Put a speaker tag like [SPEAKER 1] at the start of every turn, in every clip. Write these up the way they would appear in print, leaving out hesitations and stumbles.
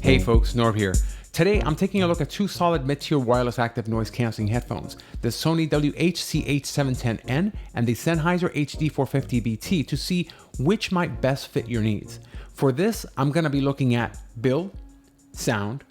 [SPEAKER 1] Hey folks, Norb here. Today I'm taking a look at two solid mid-tier wireless active noise cancelling headphones, the Sony WH-CH710N and the Sennheiser HD450BT, to see which might best fit your needs. For this, I'm going to be looking at build, sound,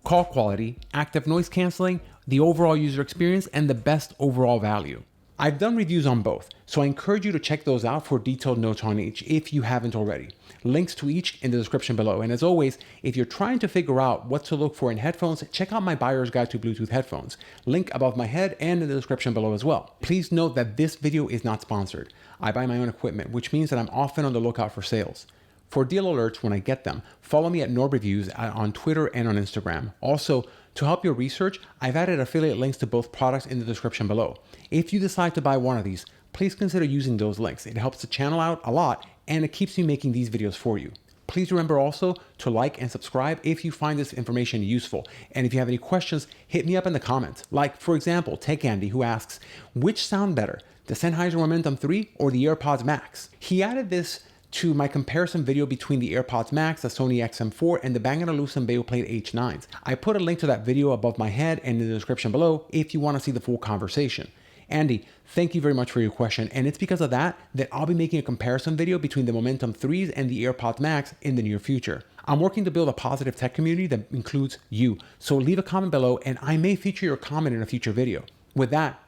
[SPEAKER 1] call quality, active noise cancelling, the overall user experience, and the best overall value. I've done reviews on both, so I encourage you to check those out for detailed notes on each if you haven't already. Links to each in the description below. And as always, if you're trying to figure out what to look for in headphones, check out my buyer's guide to Bluetooth headphones. Link above my head and in the description below as well. Please note that this video is not sponsored. I buy my own equipment, which means that I'm often on the lookout for sales. For deal alerts when I get them, follow me at Norb Reviews on Twitter and on Instagram. Also, to help your research, I've added affiliate links to both products in the description below. If you decide to buy one of these, please consider using those links. It helps the channel out a lot and it keeps me making these videos for you. Please remember also to like and subscribe if you find this information useful. And if you have any questions, hit me up in the comments. Like, for example, Tech Andy, who asks, which sound better, the Sennheiser Momentum 3 or the AirPods Max? He added this to my comparison video between the AirPods Max, the Sony XM4, and the Bang & Olufsen Bayoplate H9s. I put a link to that video above my head and in the description below if you want to see the full conversation. Andy, thank you very much for your question, and it's because of that I'll be making a comparison video between the Momentum 3s and the AirPods Max in the near future. I'm working to build a positive tech community that includes you, so leave a comment below and I may feature your comment in a future video. With that,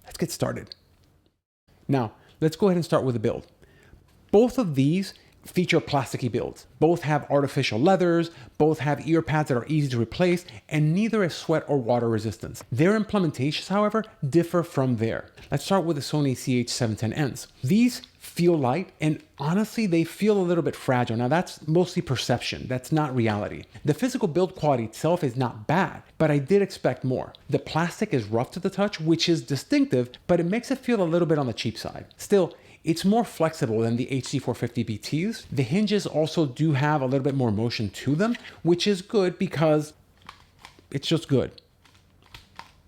[SPEAKER 1] let's get started. Now, let's go ahead and start with the build. Both of these feature plasticky builds. Both have artificial leathers, both have ear pads that are easy to replace, and neither is sweat or water resistance. Their implementations, however, differ from there. Let's start with the Sony CH710Ns. These feel light, and honestly, they feel a little bit fragile. Now, that's mostly perception. That's not reality. The physical build quality itself is not bad, but I did expect more. The plastic is rough to the touch, which is distinctive, but it makes it feel a little bit on the cheap side. Still, it's more flexible than the HD450BTs. The hinges also do have a little bit more motion to them, which is good because it's just good.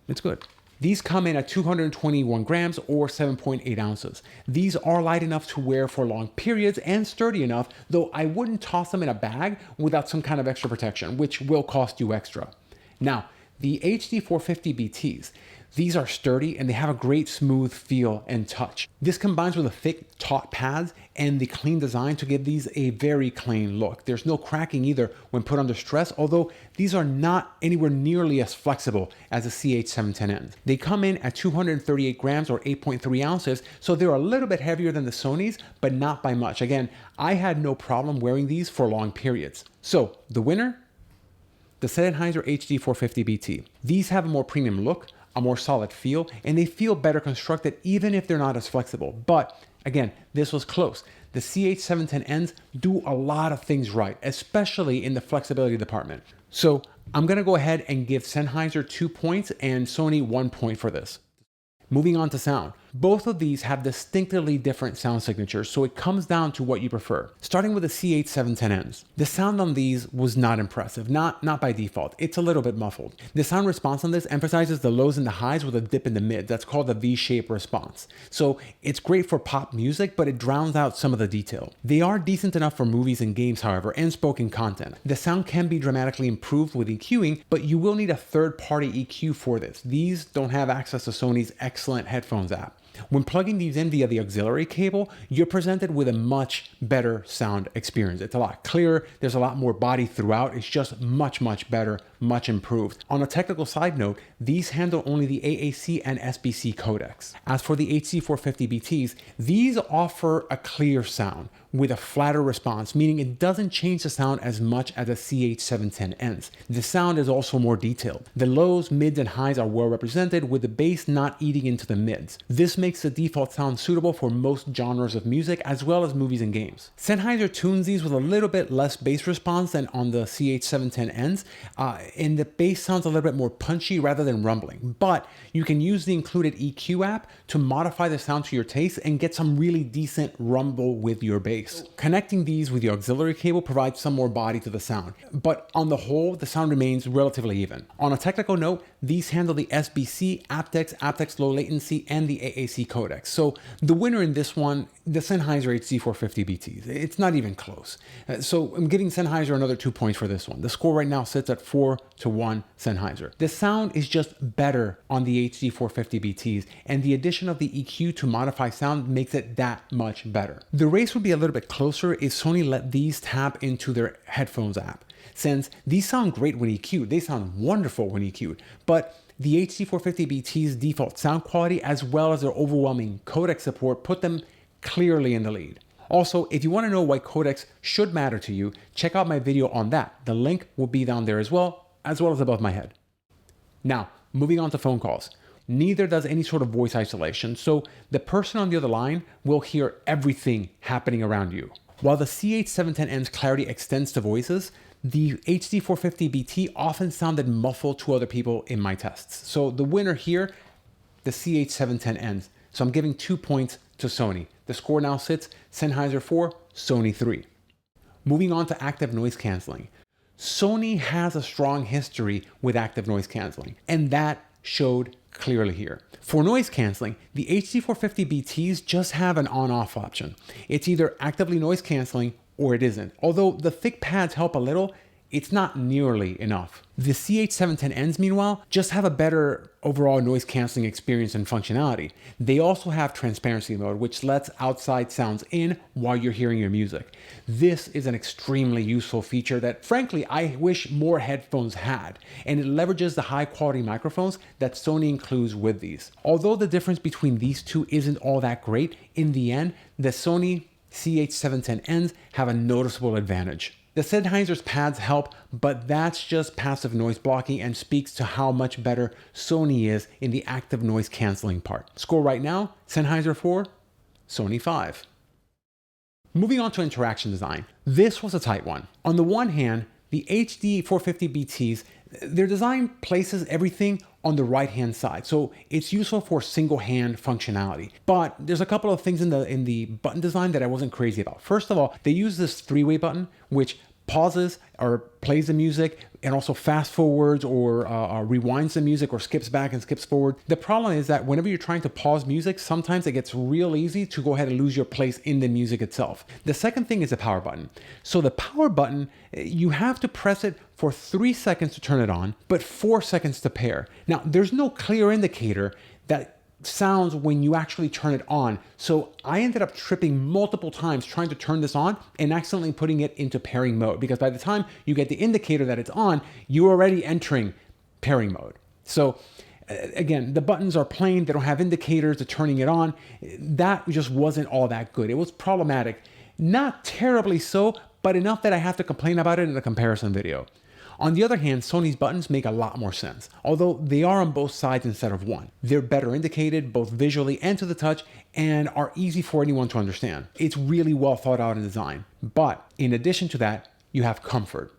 [SPEAKER 1] It's good. These come in at 221 grams or 7.8 ounces. These are light enough to wear for long periods and sturdy enough, though I wouldn't toss them in a bag without some kind of extra protection, which will cost you extra. Now, the HD450BTs, these are sturdy and they have a great smooth feel and touch. This combines with the thick, taut pads and the clean design to give these a very clean look. There's no cracking either when put under stress, although these are not anywhere nearly as flexible as the CH710Ns. They come in at 238 grams or 8.3 ounces, so they're a little bit heavier than the Sonys, but not by much. Again, I had no problem wearing these for long periods. So the winner? The Sennheiser HD450BT. These have a more premium look, a more solid feel, and they feel better constructed even if they're not as flexible. But again, this was close. The CH710Ns do a lot of things right, especially in the flexibility department. So I'm gonna go ahead and give Sennheiser 2 points and Sony 1 point for this. Moving on to sound. Both of these have distinctively different sound signatures, so it comes down to what you prefer. Starting with the CH710Ns. The sound on these was not impressive, not by default. It's a little bit muffled. The sound response on this emphasizes the lows and the highs with a dip in the mid. That's called the V-shape response. So it's great for pop music, but it drowns out some of the detail. They are decent enough for movies and games, however, and spoken content. The sound can be dramatically improved with EQing, but you will need a third-party EQ for this. These don't have access to Sony's excellent headphones app. When plugging these in via the auxiliary cable, you're presented with a much better sound experience. It's a lot clearer, there's a lot more body throughout, it's just much better, much improved. On a technical side note, these handle only the AAC and SBC codecs. As for the HD450BTs, these offer a clear sound with a flatter response, meaning it doesn't change the sound as much as the CH710Ns. The sound is also more detailed. The lows, mids, and highs are well represented, with the bass not eating into the mids. This makes the default sound suitable for most genres of music as well as movies and games. Sennheiser tunes these with a little bit less bass response than on the CH710Ns, and the bass sounds a little bit more punchy rather than rumbling. But you can use the included EQ app to modify the sound to your taste and get some really decent rumble with your bass. bass. Connecting these with the auxiliary cable provides some more body to the sound, but on the whole, the sound remains relatively even. On a technical note, these handle the SBC, aptX low latency, and the AAC codecs. So the winner in this one, the Sennheiser HD450BTs. It's not even close. So I'm giving Sennheiser another 2 points for this one. The score right now sits at 4-1 Sennheiser. The sound is just better on the HD450BTs, and the addition of the EQ to modify sound makes it that much better. The race would be a little bit closer if Sony let these tap into their headphones app, since these sound great when EQ'd. They sound wonderful when EQ'd, but the HD450BT's default sound quality as well as their overwhelming codec support put them clearly in the lead. Also, if you want to know why codecs should matter to you, check out my video on that. The link will be down there as well as above my head. Now, moving on to phone calls. Neither does any sort of voice isolation, so the person on the other line will hear everything happening around you. While the CH710N's clarity extends to voices, the HD450BT often sounded muffled to other people in my tests. So the winner here, the CH710Ns. So I'm giving 2 points to Sony. The score now sits Sennheiser 4, Sony 3. Moving on to active noise canceling. Sony has a strong history with active noise canceling, and that showed clearly here. For noise canceling, the HD450BTs just have an on-off option. It's either actively noise canceling or it isn't. Although the thick pads help a little, it's not nearly enough. The CH710Ns, meanwhile, just have a better overall noise canceling experience and functionality. They also have transparency mode, which lets outside sounds in while you're hearing your music. This is an extremely useful feature that, frankly, I wish more headphones had, and it leverages the high quality microphones that Sony includes with these. Although the difference between these two isn't all that great, in the end, the Sony CH710Ns have a noticeable advantage. The Sennheiser's pads help, but that's just passive noise blocking and speaks to how much better Sony is in the active noise canceling part. Score right now, Sennheiser 4, Sony 5. Moving on to interaction design. This was a tight one. On the one hand, the HD450BTs, their design places everything on the right-hand side, so it's useful for single-hand functionality. But there's a couple of things in the button design that I wasn't crazy about. First of all, they use this three-way button, which pauses or plays the music and also fast forwards or rewinds the music or skips back and skips forward. The problem is that whenever you're trying to pause music, sometimes it gets real easy to go ahead and lose your place in the music itself. The second thing is the power button. So the power button, you have to press it for 3 seconds to turn it on, but 4 seconds to pair. Now, there's no clear indicator that sounds when you actually turn it on. So I ended up tripping multiple times trying to turn this on and accidentally putting it into pairing mode, because by the time you get the indicator that it's on, you're already entering pairing mode. So again, the buttons are plain, they don't have indicators to turning it on. That just wasn't all that good. It was problematic. Not terribly so, but enough that I have to complain about it in a comparison video. On the other hand, Sony's buttons make a lot more sense, although they are on both sides instead of one. They're better indicated, both visually and to the touch, and are easy for anyone to understand. It's really well thought out in design. But in addition to that, you have comfort.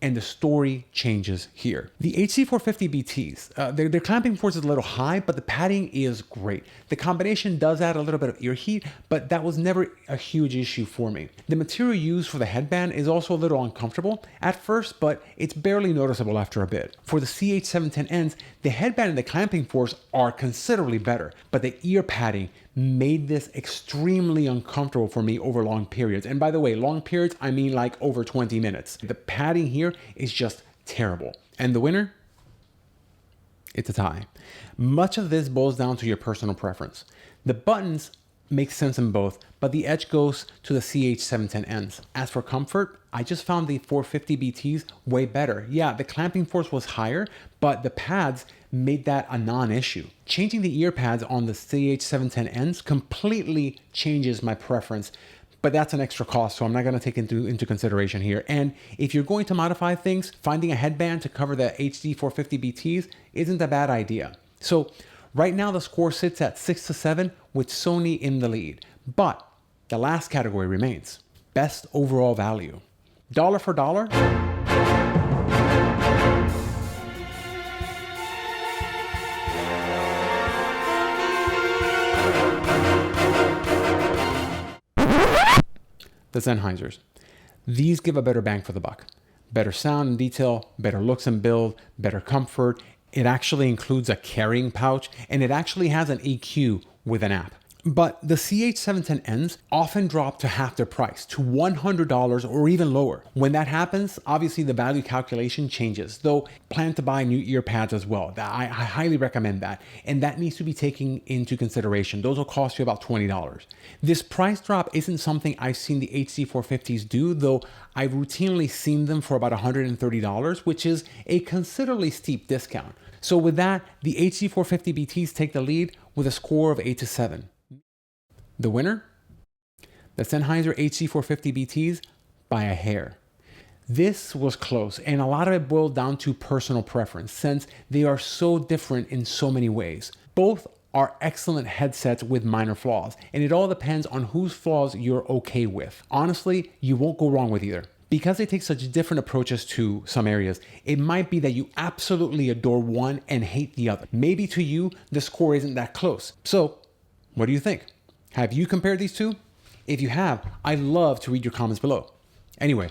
[SPEAKER 1] And the story changes here. The HD450BTs, their clamping force is a little high, but the padding is great. The combination does add a little bit of ear heat, but that was never a huge issue for me. The material used for the headband is also a little uncomfortable at first, but it's barely noticeable after a bit. For the CH710Ns, the headband and the clamping force are considerably better, but the ear padding made this extremely uncomfortable for me over long periods. And by the way, long periods, I mean like over 20 minutes. The padding here is just terrible. And the winner? It's a tie. Much of this boils down to your personal preference. The buttons make sense in both, but the edge goes to the CH710Ns. As for comfort, I just found the 450BTs way better. Yeah, the clamping force was higher, but the pads made that a non-issue. Changing the ear pads on the CH710Ns completely changes my preference, but that's an extra cost, so I'm not gonna take into consideration here. And if you're going to modify things, finding a headband to cover the HD450BTs isn't a bad idea. So right now the score sits at 6-7 with Sony in the lead, but the last category remains: best overall value. Dollar for dollar, the Sennheisers. These give a better bang for the buck. Better sound and detail, better looks and build, better comfort. It actually includes a carrying pouch, and it actually has an EQ with an app. But the CH710Ns often drop to half their price, to $100 or even lower. When that happens, obviously the value calculation changes, though plan to buy new ear pads as well. I highly recommend that, and that needs to be taken into consideration. Those will cost you about $20. This price drop isn't something I've seen the HC450s do, though I've routinely seen them for about $130, which is a considerably steep discount. So with that, the HC450BTs take the lead with a score of 8 to 7. The winner? The Sennheiser HC450BTs by a hair. This was close, and a lot of it boiled down to personal preference since they are so different in so many ways. Both are excellent headsets with minor flaws, and it all depends on whose flaws you're okay with. Honestly, you won't go wrong with either. Because they take such different approaches to some areas, it might be that you absolutely adore one and hate the other. Maybe to you, the score isn't that close. So, what do you think? Have you compared these two? If you have, I'd love to read your comments below. Anyway,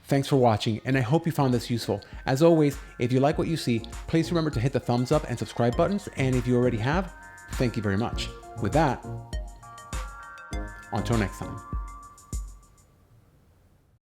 [SPEAKER 1] thanks for watching, and I hope you found this useful. As always, if you like what you see, please remember to hit the thumbs up and subscribe buttons, and if you already have, thank you very much. With that, until next time.